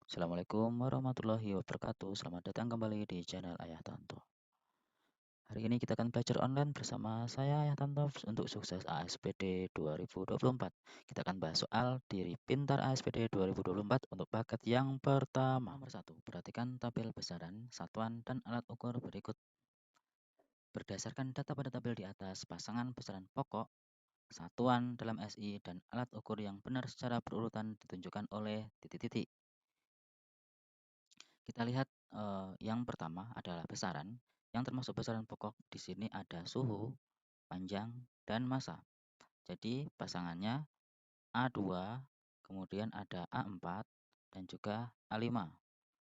Assalamualaikum warahmatullahi wabarakatuh. Selamat datang kembali di channel Ayah Tanto. Hari ini kita akan belajar online bersama saya Ayah Tanto untuk sukses ASPD 2024. Kita akan bahas soal diri pintar ASPD 2024 untuk paket yang pertama. Nomor 1. Perhatikan tabel besaran, satuan, dan alat ukur berikut. Berdasarkan data pada tabel di atas, pasangan besaran pokok, satuan dalam SI, dan alat ukur yang benar secara berurutan ditunjukkan oleh titik-titik. Kita lihat yang pertama adalah besaran. Yang termasuk besaran pokok di sini ada suhu, panjang, dan massa. Jadi pasangannya A2, kemudian ada A4, dan juga A5.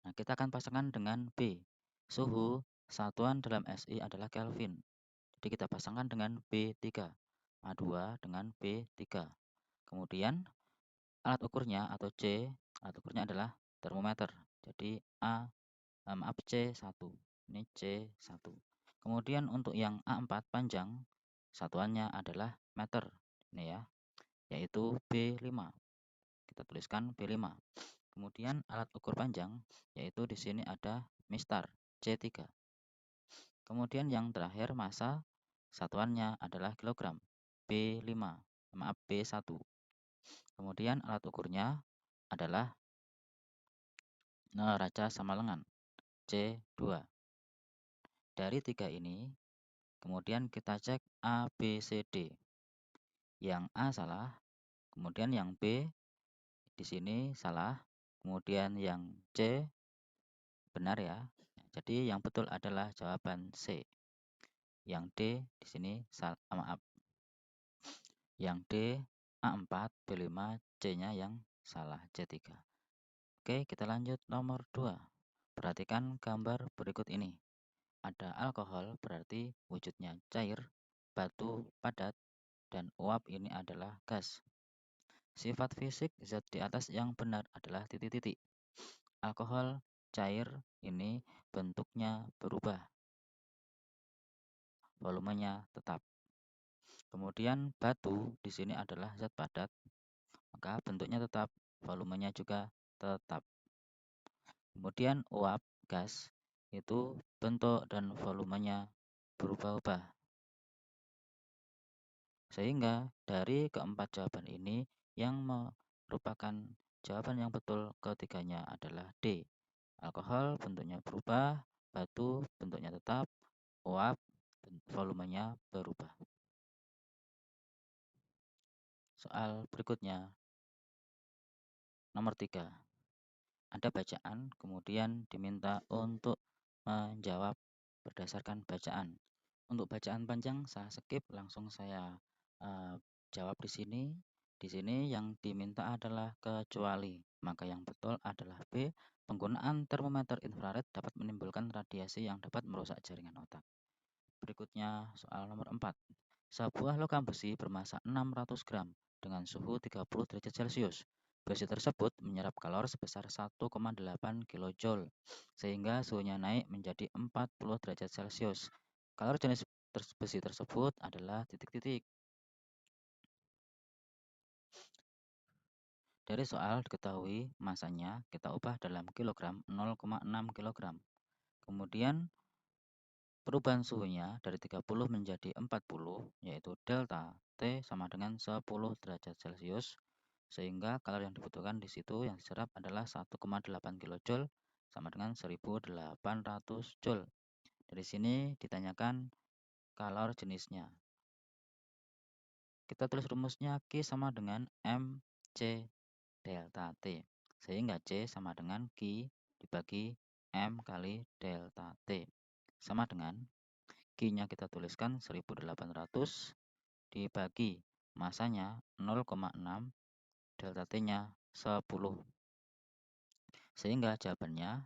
Nah, kita akan pasangkan dengan B. Suhu satuan dalam SI adalah Kelvin. Jadi kita pasangkan dengan B3. A2 dengan B3. Kemudian alat ukurnya atau C, alat ukurnya adalah termometer. Jadi C1. Ini C1. Kemudian untuk yang A4 panjang, satuannya adalah meter. Ini ya, yaitu B5. Kita tuliskan B5. Kemudian alat ukur panjang, yaitu di sini ada mistar C3. Kemudian yang terakhir massa, satuannya adalah kilogram B5. Maaf, B1. Kemudian alat ukurnya adalah neraca sama lengan C2. Dari tiga ini, kemudian kita cek A, B, C, D. Yang A salah, kemudian yang B di sini salah, kemudian yang C benar ya. Jadi yang betul adalah jawaban C. Yang D di sini salah, maaf. Yang D A4, B5, C-nya yang salah, C3. Oke, kita lanjut nomor 2. Perhatikan gambar berikut ini. Ada alkohol berarti wujudnya cair, batu padat, dan uap ini adalah gas. Sifat fisik zat di atas yang benar adalah titik-titik. Alkohol cair ini bentuknya berubah, volumenya tetap. Kemudian batu di sini adalah zat padat, maka bentuknya tetap, volumenya juga tetap. Kemudian uap gas itu bentuk dan volumenya berubah-ubah. Sehingga dari keempat jawaban ini yang merupakan jawaban yang betul ketiganya adalah D. Alkohol bentuknya berubah, batu bentuknya tetap, uap volumenya berubah. Soal berikutnya, nomor 3. Ada bacaan, kemudian diminta untuk menjawab berdasarkan bacaan. Untuk bacaan panjang saya skip, langsung saya jawab di sini. Di sini yang diminta adalah kecuali, maka yang betul adalah B. Penggunaan termometer infrared dapat menimbulkan radiasi yang dapat merusak jaringan otak. Berikutnya soal nomor 4. Sebuah logam besi bermassa 600 gram dengan suhu 30 derajat Celcius. Besi tersebut menyerap kalor sebesar 1,8 kJ, sehingga suhunya naik menjadi 40 derajat Celcius. Kalor jenis besi tersebut adalah titik-titik. Dari soal diketahui masanya kita ubah dalam kilogram 0,6 kg. Kemudian perubahan suhunya dari 30 menjadi 40, yaitu delta T sama dengan 10 derajat Celcius, sehingga kalor yang dibutuhkan di situ yang diserap adalah 1,8 kJ sama dengan 1800 Joule. Dari sini ditanyakan kalor jenisnya. Kita tulis rumusnya Q sama dengan MC delta T, sehingga C sama dengan Q dibagi M kali delta T, sama dengan Q-nya kita tuliskan 1800 dibagi masanya 0,6, delta T-nya 10. Sehingga jawabannya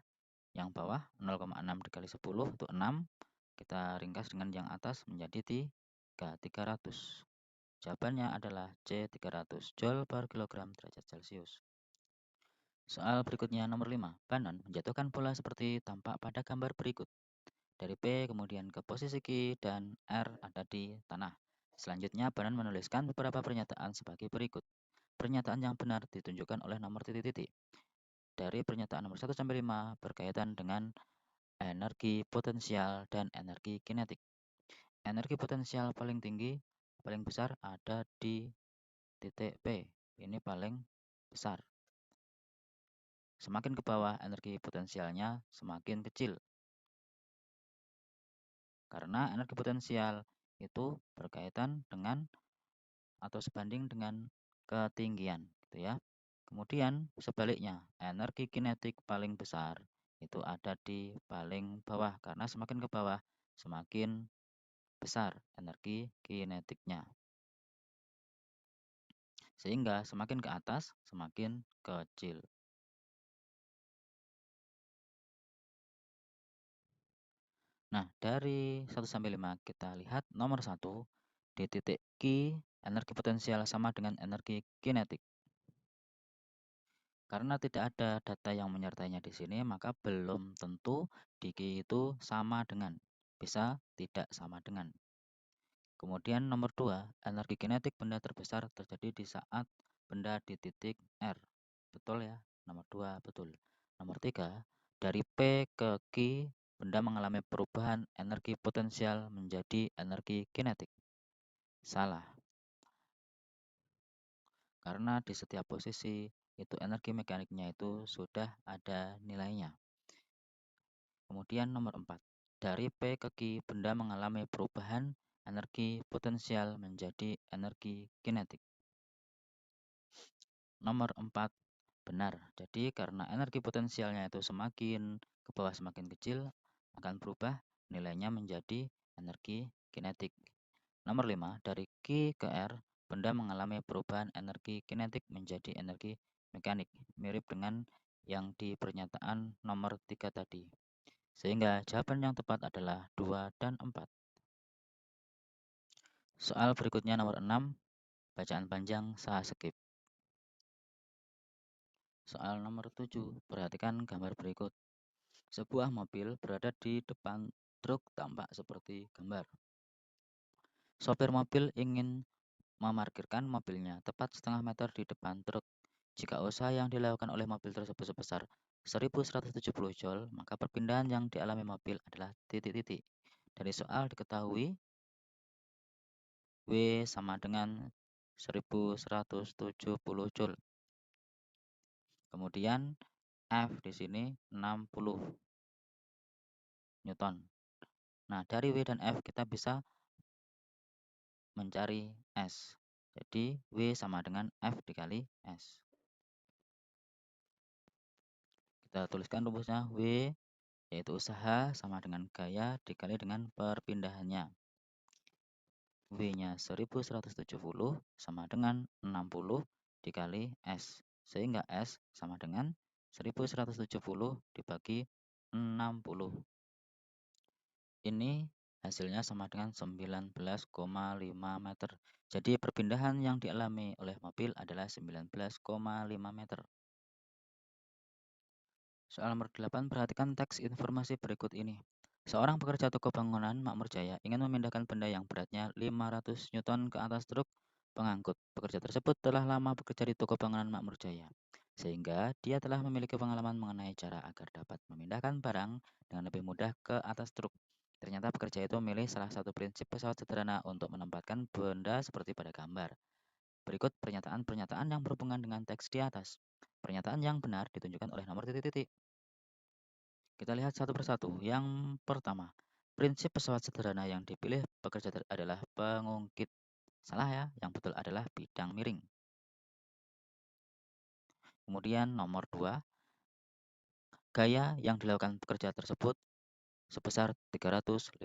yang bawah 0,6 dikali 10 itu 6. Kita ringkas dengan yang atas menjadi 300. Jawabannya adalah C 300 Joule per kilogram derajat Celcius. Soal berikutnya nomor 5. Banan menjatuhkan bola seperti tampak pada gambar berikut. Dari P kemudian ke posisi Q dan R ada di tanah. Selanjutnya Banan menuliskan beberapa pernyataan sebagai berikut. Pernyataan yang benar ditunjukkan oleh nomor titik-titik. dari pernyataan nomor 1 sampai 5 berkaitan dengan energi potensial dan energi kinetik. Energi potensial paling tinggi, paling besar ada di titik P. Ini paling besar. Semakin ke bawah energi potensialnya semakin kecil. Karena energi potensial itu berkaitan dengan atau sebanding dengan ketinggian, gitu ya. Kemudian sebaliknya, energi kinetik paling besar itu ada di paling bawah karena semakin ke bawah semakin besar energi kinetiknya. Sehingga semakin ke atas semakin kecil. Nah, dari 1 sampai 5 kita lihat nomor 1 di titik Q energi potensial sama dengan energi kinetik. Karena tidak ada data yang menyertainya di sini, maka belum tentu di Q itu sama dengan, bisa tidak sama dengan. Kemudian nomor 2, energi kinetik benda terbesar terjadi di saat benda di titik R. Betul ya? Nomor 2 betul. Nomor 3, dari P ke Q, benda mengalami perubahan energi potensial menjadi energi kinetik. Salah. Karena di setiap posisi itu energi mekaniknya itu sudah ada nilainya. Kemudian nomor 4, dari P ke Q, benda mengalami perubahan energi potensial menjadi energi kinetik. Nomor 4, benar. Jadi karena energi potensialnya itu semakin ke bawah semakin kecil, akan berubah nilainya menjadi energi kinetik. Nomor 5, dari Q ke R, benda mengalami perubahan energi kinetik menjadi energi mekanik, mirip dengan yang di pernyataan nomor 3 tadi. Sehingga jawaban yang tepat adalah 2 dan 4. Soal berikutnya nomor 6, bacaan panjang saya skip. Soal nomor 7, perhatikan gambar berikut. Sebuah mobil berada di depan truk tampak seperti gambar. Sopir mobil ingin memarkirkan mobilnya tepat setengah meter di depan truk. Jika usaha yang dilakukan oleh mobil tersebut sebesar 1170 joule, maka perpindahan yang dialami mobil adalah titik-titik. Dari soal diketahui W sama dengan 1170 joule. Kemudian F di sini 60 Newton. Nah, dari W dan F kita bisa mencari S. Jadi, W sama dengan F dikali S. Kita tuliskan rumusnya W, yaitu usaha sama dengan gaya dikali dengan perpindahannya. W-nya 1170 sama dengan 60 dikali S. Sehingga S sama dengan 1170 dibagi 60. Ini hasilnya sama dengan 19,5 meter. Jadi perpindahan yang dialami oleh mobil adalah 19,5 meter. Soal nomor 8, perhatikan teks informasi berikut ini. Seorang pekerja toko bangunan Makmur Jaya ingin memindahkan benda yang beratnya 500 Newton ke atas truk pengangkut. Pekerja tersebut telah lama bekerja di toko bangunan Makmur Jaya, sehingga dia telah memiliki pengalaman mengenai cara agar dapat memindahkan barang dengan lebih mudah ke atas truk. Ternyata pekerja itu memilih salah satu prinsip pesawat sederhana untuk menempatkan benda seperti pada gambar. Berikut pernyataan-pernyataan yang berhubungan dengan teks di atas. Pernyataan yang benar ditunjukkan oleh nomor titik-titik. Kita lihat satu persatu. Yang pertama, prinsip pesawat sederhana yang dipilih pekerja adalah pengungkit. Salah ya, yang betul adalah bidang miring. Kemudian nomor 2, gaya yang dilakukan pekerja tersebut sebesar 350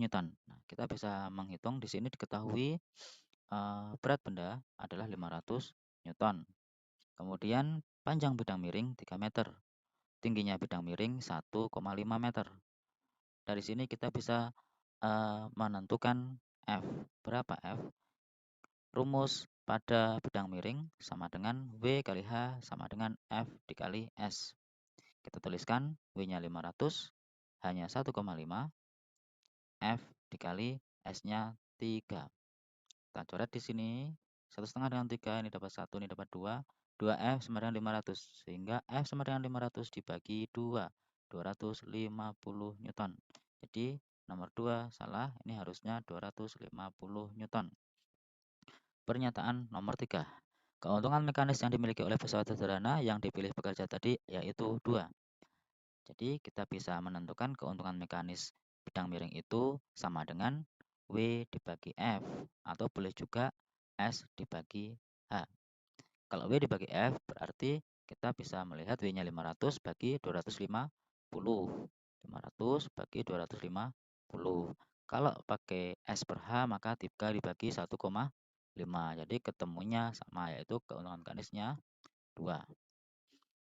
Newton. Nah, kita bisa menghitung di sini diketahui berat benda adalah 500 Newton. Kemudian panjang bidang miring 3 meter. Tingginya bidang miring 1,5 meter. Dari sini kita bisa menentukan F. Berapa F? Rumus pada bidang miring sama dengan W kali H sama dengan F dikali S. Kita tuliskan W-nya 500, H-nya 1,5, F dikali S-nya 3. Kita coret di sini, 1,5 dengan 3, ini dapat 1, ini dapat 2. 2F sama dengan 500. Sehingga F sama dengan 500 dibagi 2, 250 Newton. Jadi nomor 2 salah, ini harusnya 250 Newton. Pernyataan nomor 3. Keuntungan mekanis yang dimiliki oleh pesawat sederhana yang dipilih pekerja tadi yaitu 2. Jadi kita bisa menentukan keuntungan mekanis bidang miring itu sama dengan W dibagi F, atau boleh juga S dibagi H. Kalau W dibagi F berarti kita bisa melihat W-nya 500 bagi 250. 500 bagi 250. Kalau pakai S per H maka 3 dibagi 1,5. Jadi ketemunya sama, yaitu keuntungan mekanisnya 2.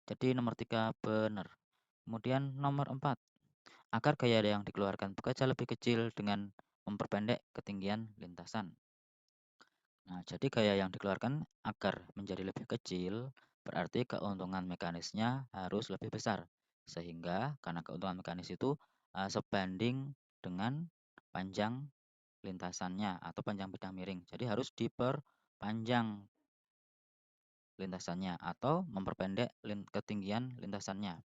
Jadi nomor 3 benar. Kemudian nomor 4. Agar gaya yang dikeluarkan pekerja lebih kecil dengan memperpendek ketinggian lintasan. Nah, jadi gaya yang dikeluarkan agar menjadi lebih kecil berarti keuntungan mekanisnya harus lebih besar. Sehingga karena keuntungan mekanis itu sebanding dengan panjang lintasannya atau panjang bidang miring. Jadi harus diperpanjang lintasannya atau memperpendek ketinggian lintasannya.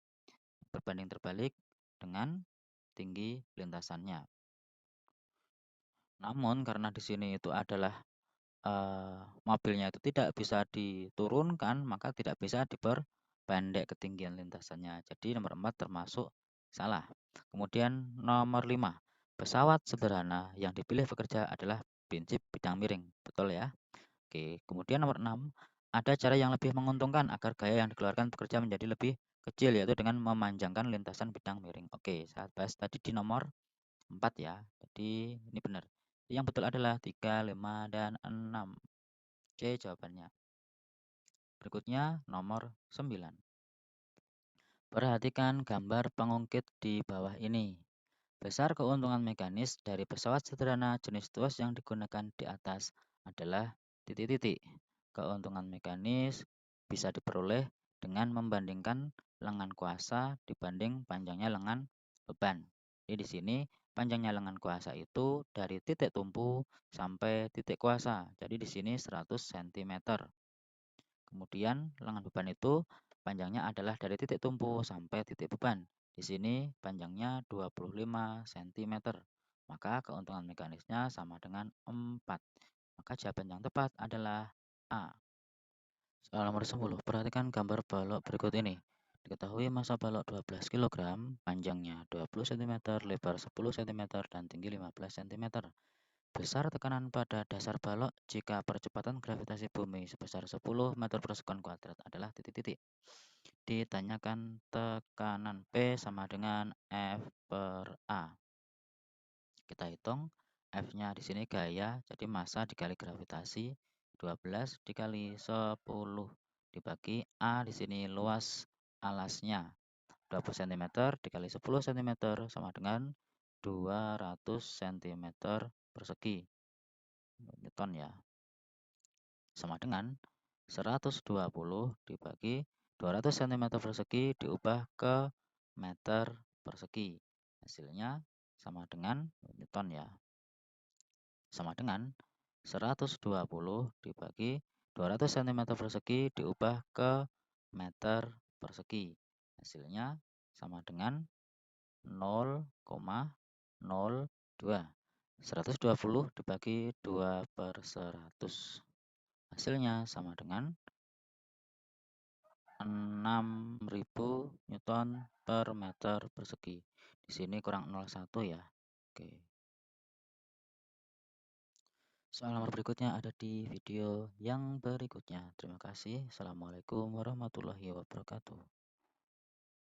Berbanding terbalik dengan tinggi lintasannya. Namun karena di sini itu adalah mobilnya itu tidak bisa diturunkan, maka tidak bisa diperpendek ketinggian lintasannya. Jadi nomor 4 termasuk salah. Kemudian nomor 5. Pesawat sederhana yang dipilih pekerja adalah prinsip bidang miring. Betul ya? Oke, kemudian nomor 6. Ada cara yang lebih menguntungkan agar gaya yang dikeluarkan pekerja menjadi lebih kecil, yaitu dengan memanjangkan lintasan bidang miring. Oke, saya bahas tadi di nomor 4 ya. Jadi ini benar. Yang betul adalah 3, 5, dan 6. C jawabannya. Berikutnya nomor 9. Perhatikan gambar pengungkit di bawah ini. Besar keuntungan mekanis dari pesawat sederhana jenis TUAS yang digunakan di atas adalah titik-titik. Keuntungan mekanis bisa diperoleh dengan membandingkan lengan kuasa dibanding panjangnya lengan beban. Jadi di sini panjangnya lengan kuasa itu dari titik tumpu sampai titik kuasa. Jadi di sini 100 cm. Kemudian lengan beban itu panjangnya adalah dari titik tumpu sampai titik beban. Di sini panjangnya 25 cm. Maka keuntungan mekanisnya sama dengan 4. Maka jawaban yang tepat adalah A. Soal nomor 10. Perhatikan gambar balok berikut ini. Diketahui massa balok 12 kg, panjangnya 20 cm, lebar 10 cm, dan tinggi 15 cm. Besar tekanan pada dasar balok jika percepatan gravitasi bumi sebesar 10 meter per sekon kuadrat adalah titik-titik. Ditanyakan tekanan P sama dengan F per A. Kita hitung F-nya di sini gaya, jadi massa dikali gravitasi 12 dikali 10 dibagi A di sini luas alasnya 20 cm dikali 10 cm sama dengan 200 cm persegi. Newton ya, sama dengan 120 dibagi 200 cm persegi diubah ke meter persegi. Hasilnya sama dengan Newton ya, sama dengan 120 dibagi 200 cm persegi diubah ke meter persegi. Hasilnya sama dengan 0,02. 120 dibagi 2 per 100. Hasilnya sama dengan 6.000 Newton per meter persegi. Di sini kurang 0,1 ya. Oke. Soal nomor berikutnya ada di video yang berikutnya. Terima kasih. Assalamualaikum warahmatullahi wabarakatuh.